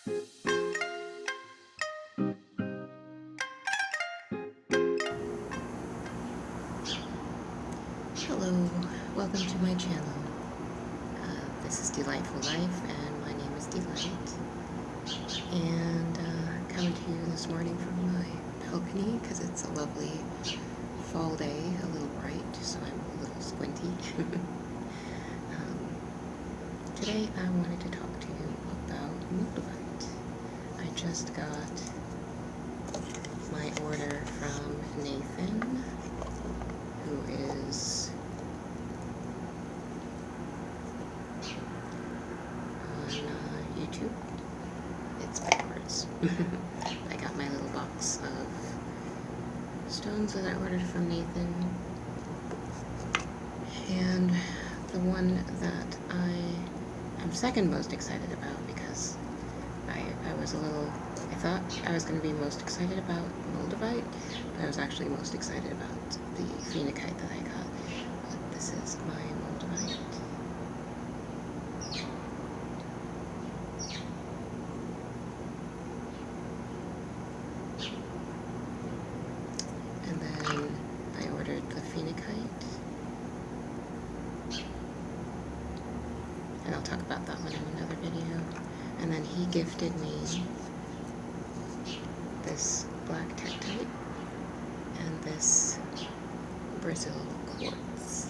Hello, welcome to my channel. This is Delightful Life, and my name is Delight. And coming to you this morning from my balcony because it's a lovely fall day, a little bright, so I'm a little squinty. Today I wanted to talk to you about Moldavite. I just got my order from Nathan, who is on YouTube. It's backwards. I got my little box of stones that I ordered from Nathan, and the one that I am second most excited about, because I thought I was going to be most excited about Moldavite, but I was actually most excited about the phenakite that I got. But this is my Moldavite. And then I ordered the phenakite. And I'll talk about that one in another video. And then he gifted me this black tektite and this Brazil quartz,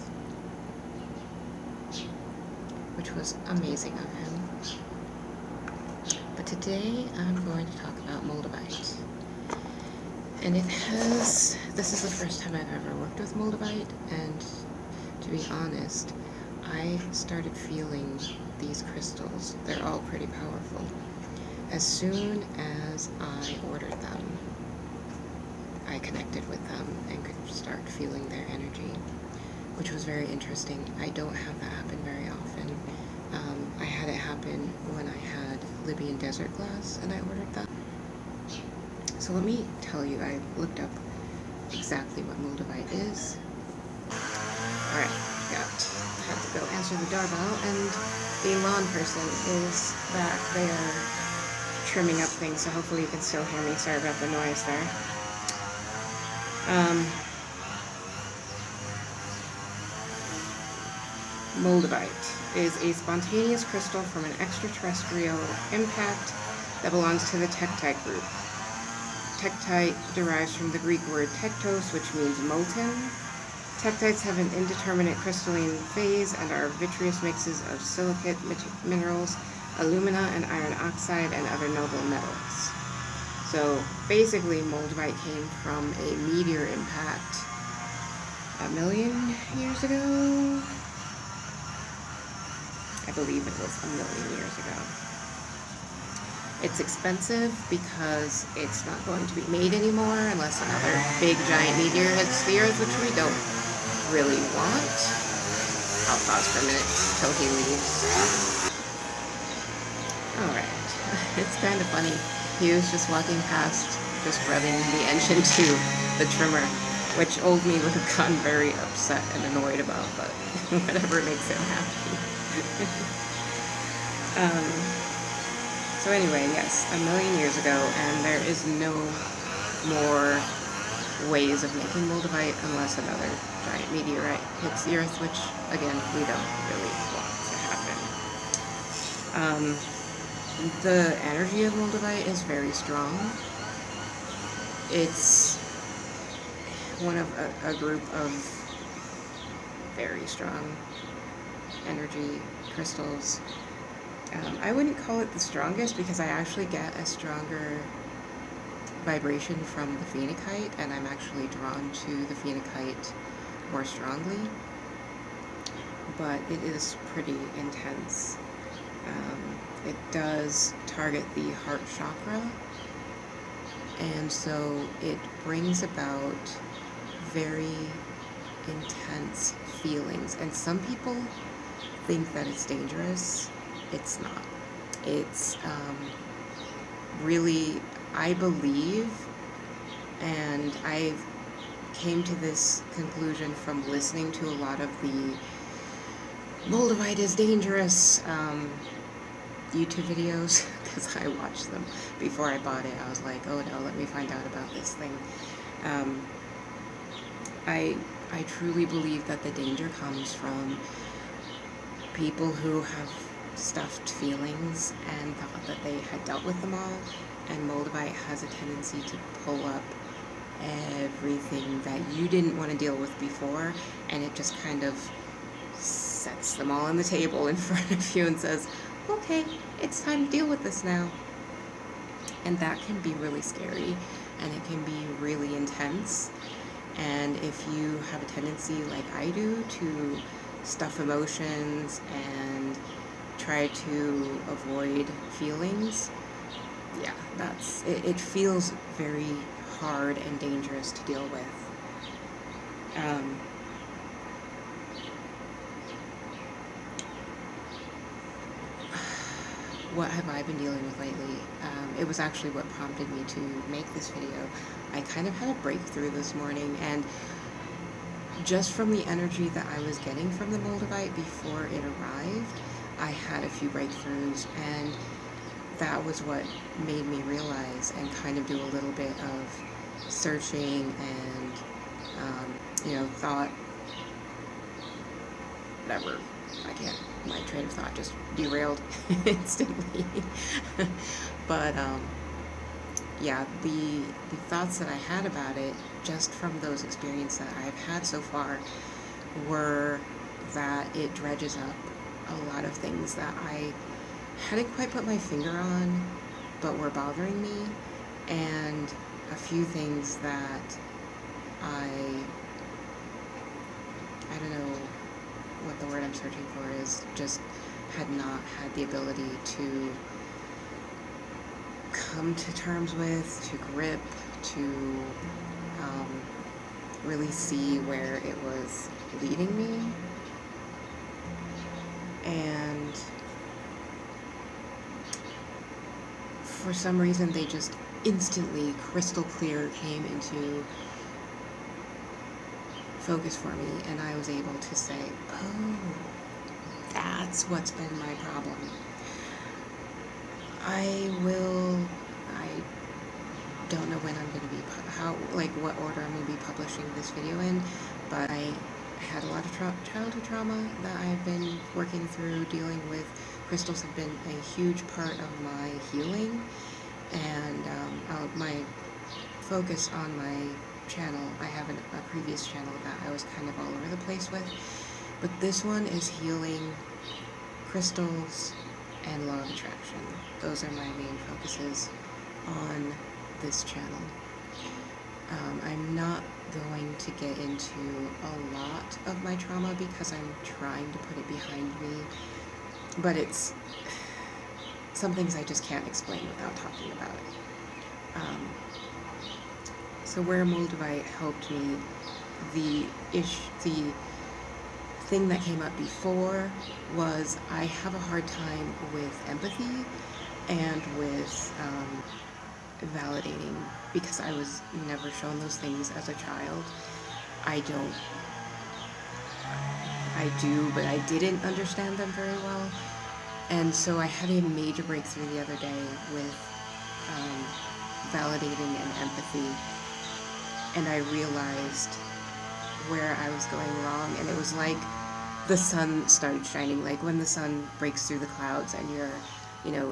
which was amazing of him. But today I'm going to talk about Moldavite. And this is the first time I've ever worked with Moldavite, and to be honest, I started feeling these crystals. They're all pretty powerful. As soon as I ordered them, I connected with them and could start feeling their energy, which was very interesting. I don't have that happen very often. I had it happen when I had Libyan desert glass and I ordered that. So let me tell you, I looked up exactly what Moldavite is. Alright, I had to go answer the doorbell, and the lawn person is back there trimming up things, so hopefully you can still hear me. Sorry about the noise there. Moldavite is a spontaneous crystal from an extraterrestrial impact that belongs to the tektite group. Tektite derives from the Greek word tektos, which means molten. Tektites have an indeterminate crystalline phase and are vitreous mixes of silicate minerals, alumina and iron oxide, and other noble metals. So basically, Moldavite came from a meteor impact 1 million years ago. I believe it was 1 million years ago. It's expensive because it's not going to be made anymore unless another big giant meteor hits the Earth, which we don't really want. I'll pause for a minute till he leaves. Alright, it's kind of funny. He was just walking past, just rubbing the engine to the trimmer, which old me would have gotten very upset and annoyed about, but whatever makes him happy. So anyway, yes, 1 million years ago, and there is no more ways of making Moldavite unless another giant meteorite hits the Earth, which, again, we don't really want to happen. The energy of Moldavite is very strong. It's one of a group of very strong energy crystals. I wouldn't call it the strongest because I actually get a stronger vibration from the phenakite, and I'm actually drawn to the phenakite more strongly, but it is pretty intense. It does target the heart chakra, and so it brings about very intense feelings, and some people think that it's dangerous. It's not. It's really, I believe, and I came to this conclusion from listening to a lot of the Moldavite is dangerous YouTube videos, because I watched them before I bought it. I was like, oh no, let me find out about this thing. I truly believe that the danger comes from people who have stuffed feelings and thought that they had dealt with them all, and Moldavite has a tendency to pull up everything that you didn't want to deal with before, and it just kind of sets them all on the table in front of you and says, okay, it's time to deal with this now. And that can be really scary, and it can be really intense. And if you have a tendency, like I do, to stuff emotions and try to avoid feelings, yeah, it feels very hard and dangerous to deal with. What have I been dealing with lately? It was actually what prompted me to make this video. I kind of had a breakthrough this morning, and just from the energy that I was getting from the Moldavite before it arrived, I had a few breakthroughs, and that was what made me realize and kind of do a little bit of searching and, thought, whatever, my train of thought just derailed instantly. But, yeah, the thoughts that I had about it, just from those experiences that I've had so far, were that it dredges up a lot of things that I hadn't quite put my finger on, but were bothering me, and a few things that I don't know what the word I'm searching for is, just had not had the ability to come to terms with, to grip, to really see where it was leading me. And for some reason they just instantly, crystal clear, came into focus for me, and I was able to say, oh, that's what's been my problem. I don't know when I'm going to be, what order I'm going to be publishing this video in, but I had a lot of childhood trauma that I've been working through, dealing with. Crystals have been a huge part of my healing, and my focus on my channel, I have a previous channel that I was kind of all over the place with, but this one is healing, crystals, and law of attraction. Those are my main focuses on this channel. I'm not going to get into a lot of my trauma because I'm trying to put it behind me, but it's some things I just can't explain without talking about it. So where Moldavite helped me, the thing that came up before was I have a hard time with empathy and with validating, because I was never shown those things as a child. I do, but I didn't understand them very well. And so I had a major breakthrough the other day with validating and empathy, and I realized where I was going wrong, and it was like the sun started shining, like when the sun breaks through the clouds and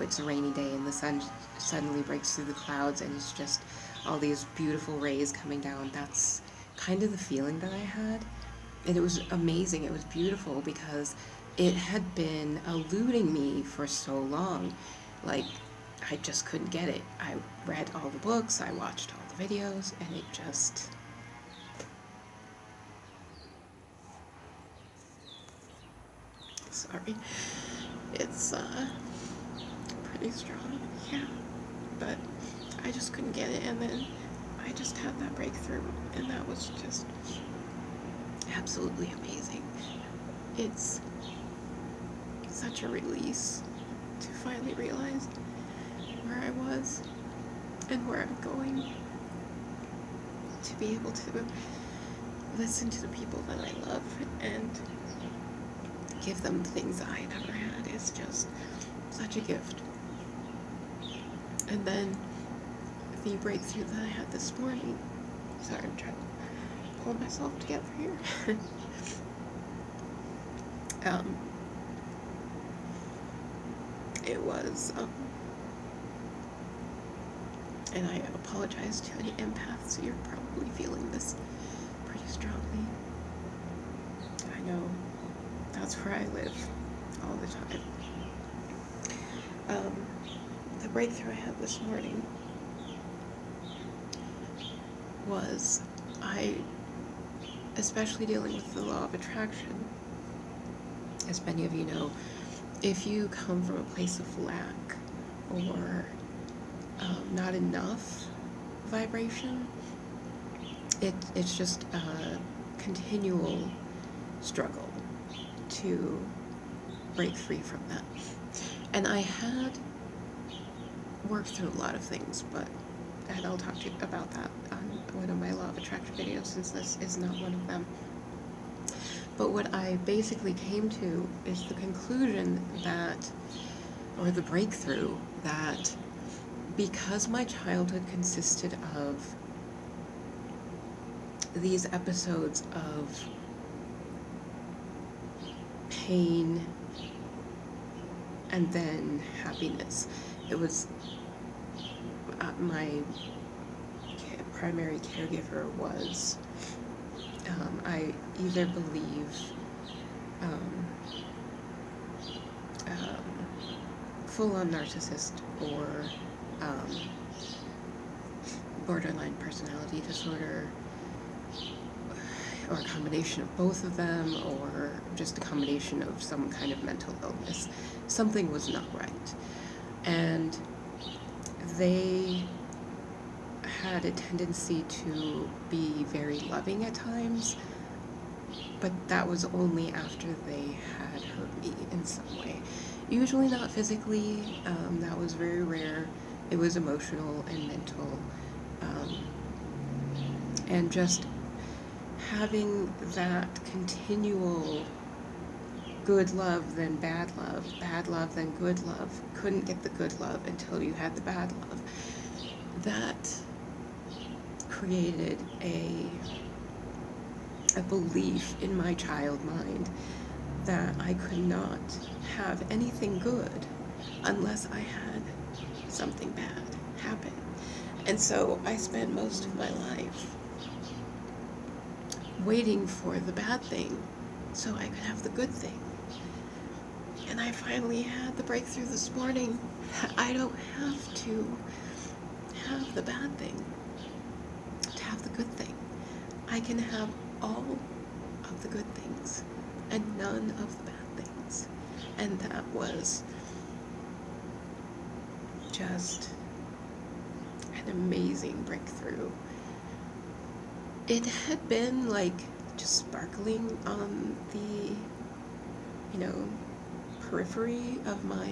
it's a rainy day and the sun suddenly breaks through the clouds and it's just all these beautiful rays coming down. That's kind of the feeling that I had, and it was amazing. It was beautiful because it had been eluding me for so long. Like, I just couldn't get it. I read all the books, I watched all the videos, and it just... Sorry. It's, pretty strong, yeah. But I just couldn't get it, and then I just had that breakthrough, and that was just absolutely amazing. It's such a release to finally realize where I was and where I'm going, to be able to listen to the people that I love and give them things that I never had is just such a gift. And then the breakthrough that I had this morning, sorry, I'm trying to pull myself together here. It was, and I apologize to any empaths, you're probably feeling this pretty strongly. I know that's where I live all the time. The breakthrough I had this morning was especially dealing with the law of attraction. As many of you know, if you come from a place of lack or not enough vibration, it's just a continual struggle to break free from that. And I had worked through a lot of things, and I'll talk to you about that on one of my law of attraction videos, since this is not one of them. But what I basically came to is the conclusion that, or the breakthrough, that because my childhood consisted of these episodes of pain and then happiness, it was my primary caregiver was, I either believe, full-on narcissist or borderline personality disorder, or a combination of both of them, or just a combination of some kind of mental illness. Something was not right. And they had a tendency to be very loving at times, but that was only after they had hurt me in some way. Usually not physically, that was very rare. It was emotional and mental. And just having that continual good love, then bad love, then good love. Couldn't get the good love until you had the bad love. That created a belief in my child mind that I could not have anything good unless I had something bad happen. And so I spent most of my life waiting for the bad thing so I could have the good thing. And I finally had the breakthrough this morning that I don't have to have the bad thing to have the good thing. I can have all of the good things and none of the bad things. And that was just an amazing breakthrough. It had been like just sparkling on the, periphery of my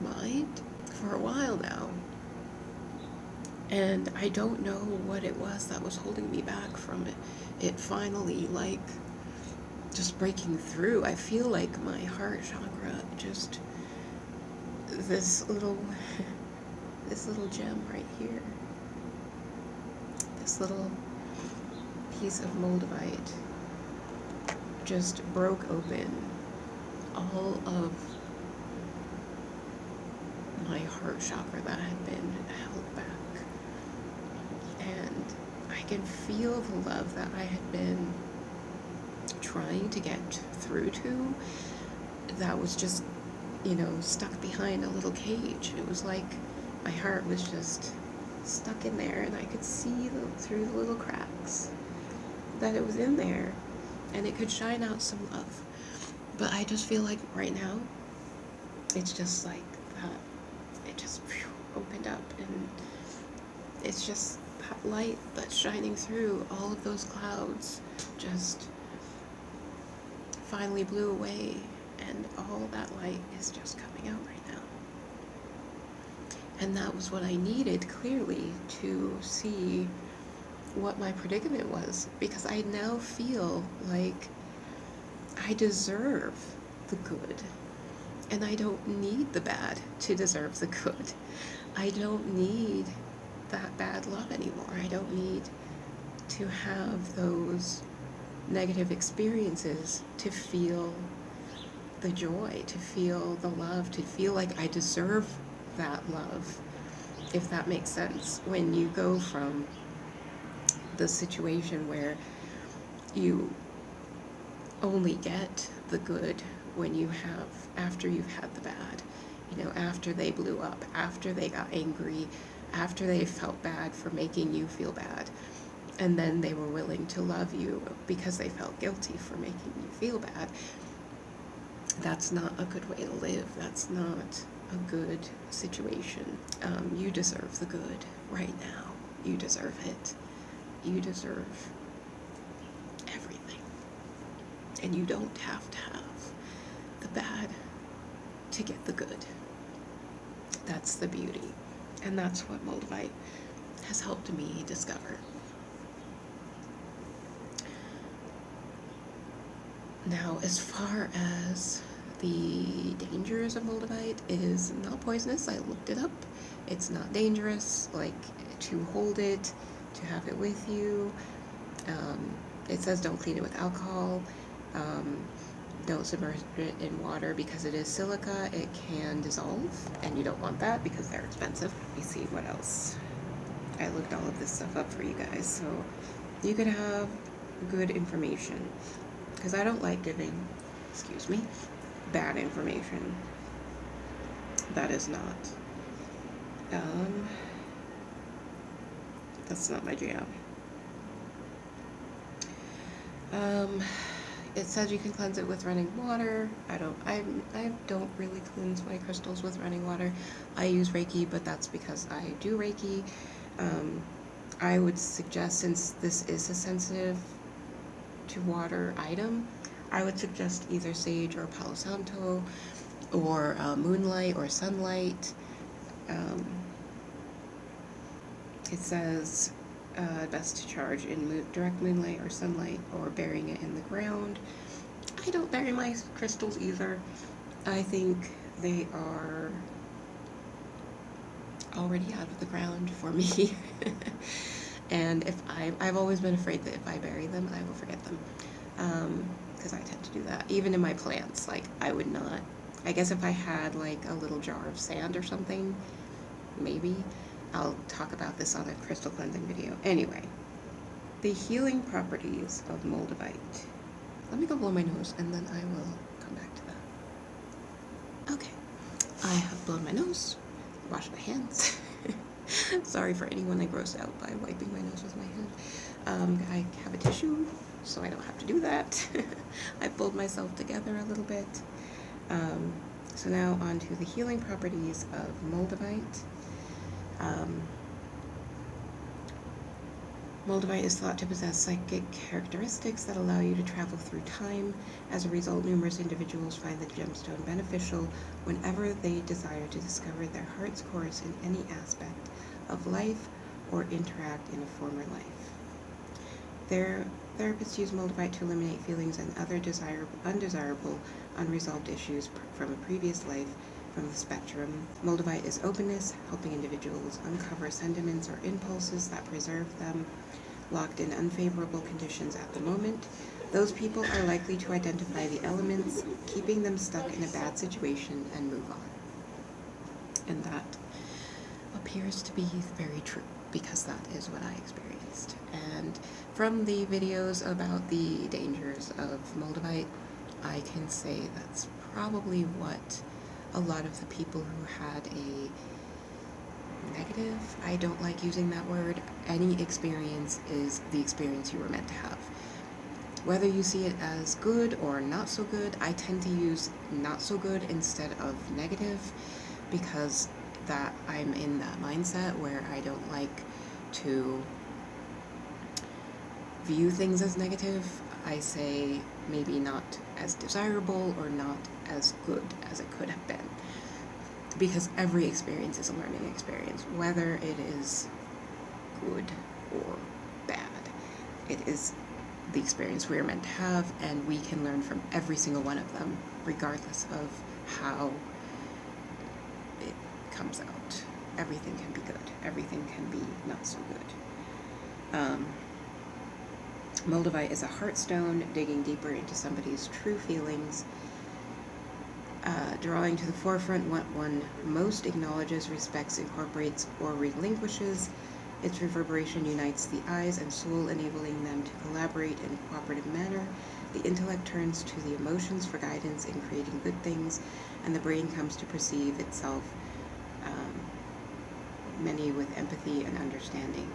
mind for a while now. And I don't know what it was that was holding me back from it. It finally, just breaking through. I feel like my heart chakra, just this little gem right here, this little piece of Moldavite just broke open all of my heart chakra that had been held back. And I can feel the love that I had been trying to get through to, that was just, stuck behind a little cage. It was like my heart was just stuck in there, and I could see through the little cracks that it was in there, and it could shine out some love. But I just feel like right now, it's just like that. It just opened up, and it's just that light that's shining through all of those clouds just finally blew away, and all that light is just coming out right now. And that was what I needed, clearly, to see what my predicament was, because I now feel like I deserve the good. And I don't need the bad to deserve the good. I don't need that bad love anymore. I don't need to have those negative experiences to feel the joy, to feel the love, to feel like I deserve that love, if that makes sense. When you go from the situation where you only get the good when you have, after you've had the bad, you know, after they blew up, after they got angry, after they felt bad for making you feel bad, and then they were willing to love you because they felt guilty for making you feel bad. That's not a good way to live. That's not a good situation. You deserve the good right now. You deserve it. You deserve everything. And you don't have to have the bad to get the good. That's the beauty. And that's what Moldavite has helped me discover. Now, as far as the dangers of Moldavite, it is not poisonous. I looked it up. It's not dangerous, like, to hold it, to have it with you. It says don't clean it with alcohol. Don't submerge it in water because it is silica. It can dissolve, and you don't want that because they're expensive. Let me see what else. I looked all of this stuff up for you guys, so you could have good information. Because I don't like giving, excuse me, bad information. That is not. That's not my jam. It says you can cleanse it with running water. I don't really cleanse my crystals with running water. I use Reiki, but that's because I do Reiki. I would suggest, since this is a sensitive to water item, I would suggest either sage or Palo Santo, or moonlight or sunlight. It says best to charge in direct moonlight or sunlight, or burying it in the ground. I don't bury my crystals either. I think they are already out of the ground for me. And if I've always been afraid that if I bury them, I will forget them. Because I tend to do that. Even in my plants, like, I would not. I guess if I had, like, a little jar of sand or something, maybe. I'll talk about this on a crystal cleansing video. Anyway, the healing properties of Moldavite. Let me go blow my nose, and then I will come back to that. Okay, I have blown my nose, washed my hands. Sorry for anyone I grossed out by wiping my nose with my hand. I have a tissue, so I don't have to do that. I pulled myself together a little bit. So now on to the healing properties of Moldavite. Moldavite is thought to possess psychic characteristics that allow you to travel through time. As a result, numerous individuals find the gemstone beneficial whenever they desire to discover their heart's course in any aspect of life or interact in a former life. Their therapists use Moldavite to eliminate feelings and other undesirable, unresolved issues from a previous life from the spectrum. Moldavite is openness, helping individuals uncover sentiments or impulses that preserve them locked in unfavorable conditions at the moment. Those people are likely to identify the elements, keeping them stuck in a bad situation, and move on. And that appears to be very true, because that is what I experienced. And from the videos about the dangers of Moldavite, I can say that's probably what a lot of the people who had a negative, I don't like using that word, any experience is the experience you were meant to have. Whether you see it as good or not so good, I tend to use not so good instead of negative, because that I'm in that mindset where I don't like to view things as negative. I say maybe not as desirable or not as good as it could have been. Because every experience is a learning experience, whether it is good or bad. It is the experience we are meant to have, and we can learn from every single one of them, regardless of how it comes out. Everything can be good. Everything can be not so good. Moldavite is a heartstone, digging deeper into somebody's true feelings, drawing to the forefront what one most acknowledges, respects, incorporates, or relinquishes. Its reverberation unites the eyes and soul, enabling them to collaborate in a cooperative manner. The intellect turns to the emotions for guidance in creating good things, and the brain comes to perceive itself, many with empathy and understanding.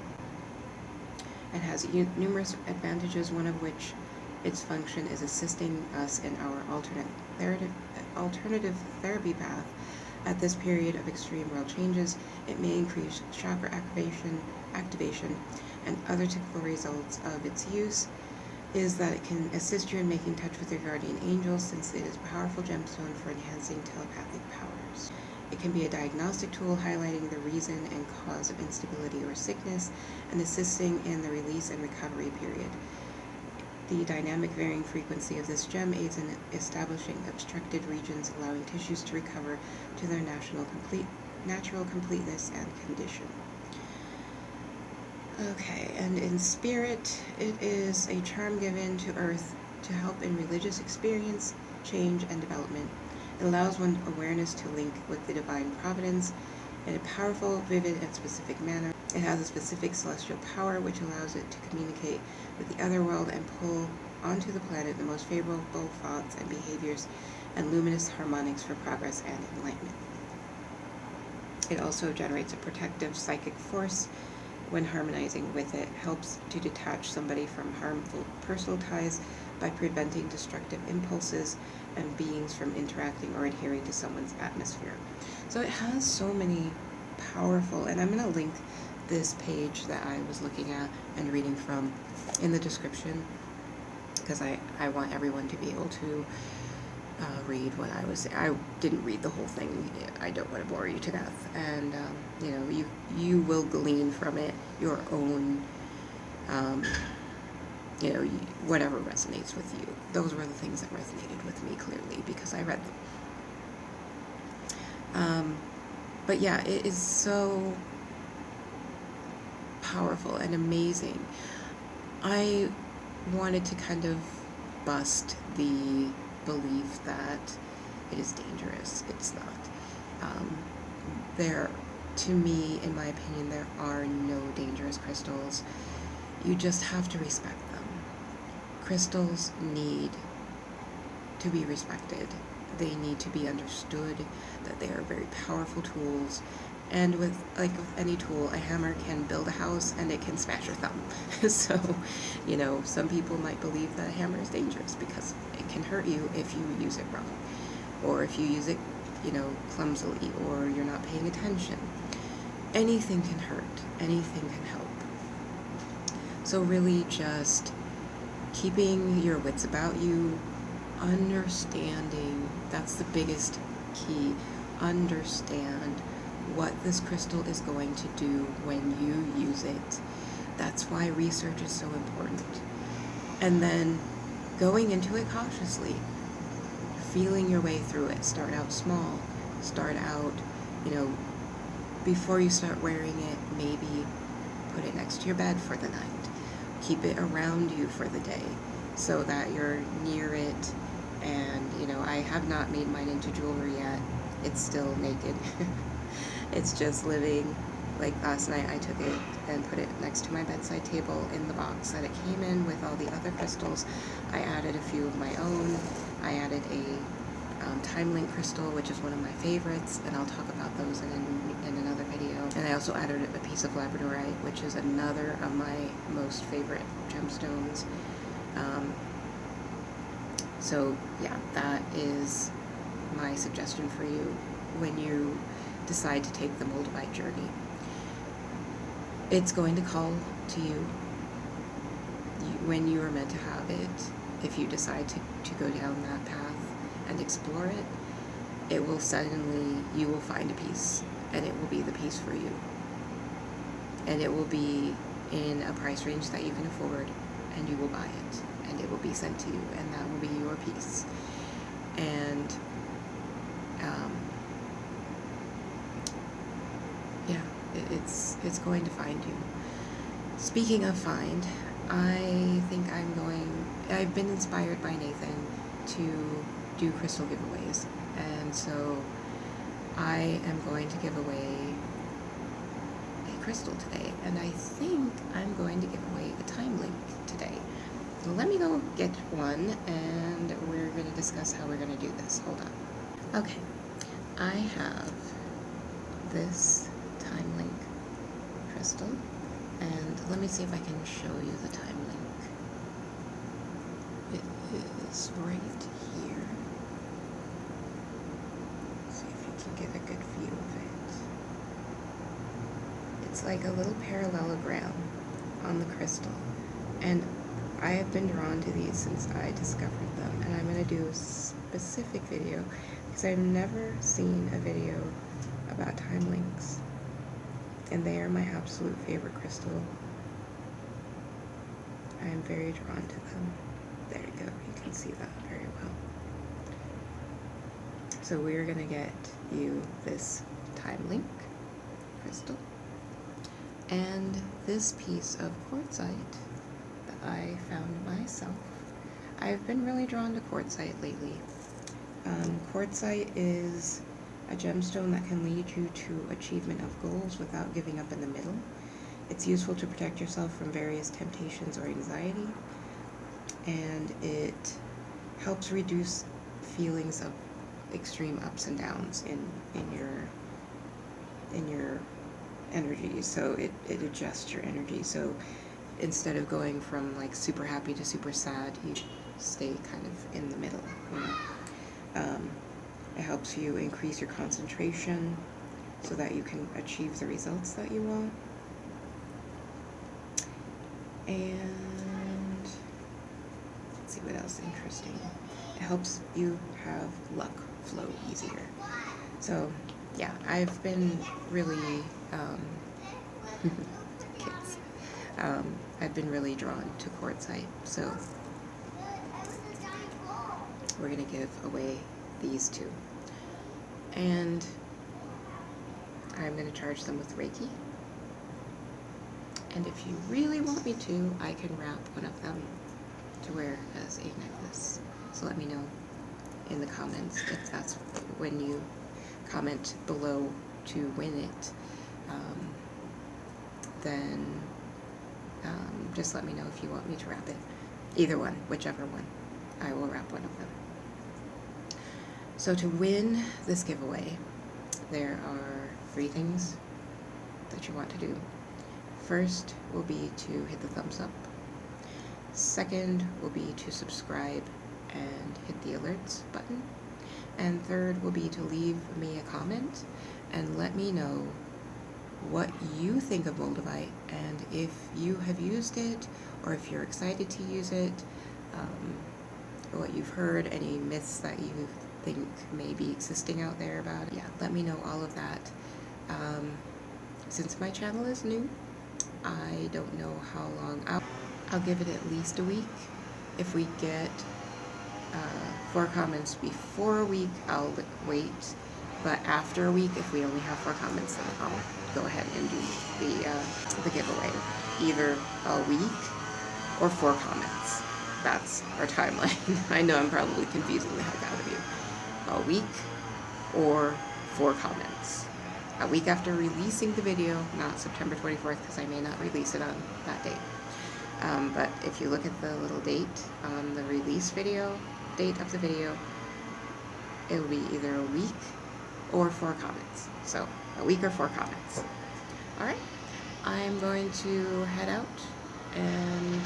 It has numerous advantages, one of which its function is assisting us in our alternative therapy path. At this period of extreme world changes, it may increase chakra activation, and other typical results of its use is that it can assist you in making touch with your guardian angels, since it is a powerful gemstone for enhancing telepathic powers. It can be a diagnostic tool highlighting the reason and cause of instability or sickness and assisting in the release and recovery period. The dynamic varying frequency of this gem aids in establishing obstructed regions, allowing tissues to recover to their natural completeness and condition. Okay, and in spirit, it is a charm given to Earth to help in religious experience, change, and development. It allows one awareness to link with the divine providence in a powerful, vivid, and specific manner. It has a specific celestial power which allows it to communicate with the other world and pull onto the planet the most favorable thoughts and behaviors and luminous harmonics for progress and enlightenment. It also generates a protective psychic force. When harmonizing with it, helps to detach somebody from harmful personal ties by preventing destructive impulses and beings from interacting or adhering to someone's atmosphere. So it has so many powerful, and I'm going to link this page that I was looking at and reading from in the description, because I want everyone to be able to read what I was saying. I didn't read the whole thing. I don't want to bore you to death. And, you will glean from it your own, whatever resonates with you. Those were the things that resonated with me clearly because I read them. But yeah, it is so powerful and amazing. I wanted to kind of bust the belief that it is dangerous. It's not. To me, in my opinion, there are no dangerous crystals. You just have to respect them. Crystals need to be respected. They need to be understood that they are very powerful tools. And with any tool, a hammer can build a house and it can smash your thumb. So, some people might believe that a hammer is dangerous because it can hurt you if you use it wrong. Or if you use it, clumsily, or you're not paying attention. Anything can hurt. Anything can help. So really just keeping your wits about you, understanding, that's the biggest key. Understand what this crystal is going to do when you use it. That's why research is so important. And then going into it cautiously, feeling your way through it. Start out small. Start out, before you start wearing it, maybe put it next to your bed for the night. Keep it around you for the day so that you're near it. And, I have not made mine into jewelry yet. It's still naked. It's just living. Like last night I took it and put it next to my bedside table in the box that it came in with all the other crystals. I added a few of my own. I added a time link crystal, which is one of my favorites, and I'll talk about those in another video. And I also added a piece of labradorite, which is another of my most favorite gemstones. So yeah, that is my suggestion for you when you decide to take the Moldavite journey. It's going to call to you when you are meant to have it. If you decide to go down that path and explore it, you will find a piece, and it will be the piece for you. And it will be in a price range that you can afford, and you will buy it, and it will be sent to you, and that will be your piece. And It's going to find you. Speaking of find, I think I've been inspired by Nathan to do crystal giveaways, and so I am going to give away a crystal today, and I think I'm going to give away a time link today. So let me go get one, and we're going to discuss how we're going to do this. Hold on. Okay, I have this time link crystal, and let me see if I can show you the time link. It is right here. See if you can get a good view of it. It's like a little parallelogram on the crystal, and I have been drawn to these since I discovered them, and I'm going to do a specific video because I've never seen a video about time links, and they are my absolute favorite crystal. I am very drawn to them. There you go, you can see that very well. So we're going to get you this time link crystal and this piece of quartzite that I found myself. I've been really drawn to quartzite lately. Quartzite is a gemstone that can lead you to achievement of goals without giving up in the middle. It's useful to protect yourself from various temptations or anxiety, and it helps reduce feelings of extreme ups and downs in your energy. So it adjusts your energy. So instead of going from like super happy to super sad, you stay kind of in the middle, you know? It helps you increase your concentration so that you can achieve the results that you want. And let's see what else interesting. It helps you have luck flow easier. So yeah, I've been really kids. I've been really drawn to quartzite, so we're gonna give away these two, and I'm gonna charge them with Reiki. And if you really want me to, I can wrap one of them to wear as a necklace. So let me know in the comments if that's when you comment below to win it. Then just let me know if you want me to wrap it. Either one, whichever one. I will wrap one of them. So to win this giveaway, there are 3 things that you want to do. First will be to hit the thumbs up. Second will be to subscribe and hit the alerts button. And third will be to leave me a comment and let me know what you think of Moldavite, and if you have used it or if you're excited to use it, what you've heard, any myths that you think may be existing out there about it. Yeah, let me know all of that. Since my channel is new, I don't know how long. I'll give it at least a week. If we get 4 comments before a week, I'll wait. But after a week, if we only have 4 comments, then I'll go ahead and do the giveaway. Either a week or 4 comments. That's our timeline. I know I'm probably confusing the heck out of you. A week or 4 comments. A week after releasing the video, not September 24th, because I may not release it on that date. But if you look at the little date on the release video, date of the video, it will be either a week or 4 comments. So a week or 4 comments. Alright, I'm going to head out, and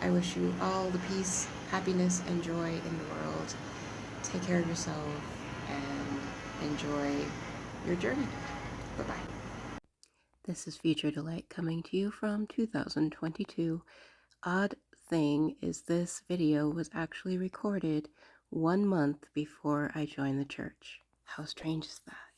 I wish you all the peace, happiness, and joy in the world. Take care of yourself and enjoy your journey. Bye-bye. This is Future Delight coming to you from 2022. Odd thing is this video was actually recorded 1 month before I joined the church. How strange is that?